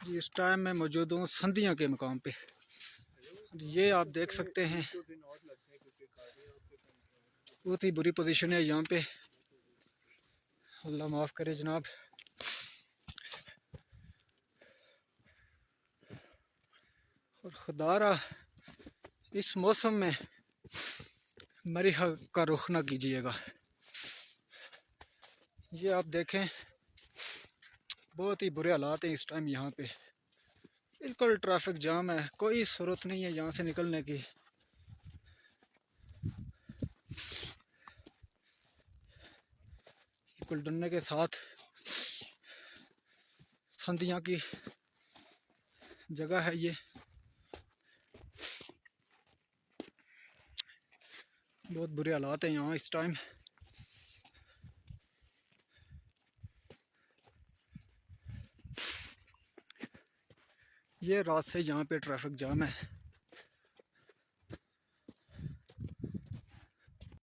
जी इस टाइम मैं मौजूद हूँ संधिया के मकाम पे। ये आप देख सकते हैं बहुत ही बुरी पोजीशन है यहाँ पे। अल्लाह माफ़ करे जनाब। और खुदारा इस मौसम में मरीहा का रुख ना कीजिएगा। ये आप देखें बहुत ही बुरे हालात हैं इस टाइम यहाँ पे। बिल्कुल ट्रैफिक जाम है, कोई ज़रूरत नहीं है यहाँ से निकलने की। पुल डलने के साथ संधिया की जगह है ये। बहुत बुरे हालात हैं यहाँ इस टाइम। ये रात से यहाँ पे ट्रैफिक जाम है।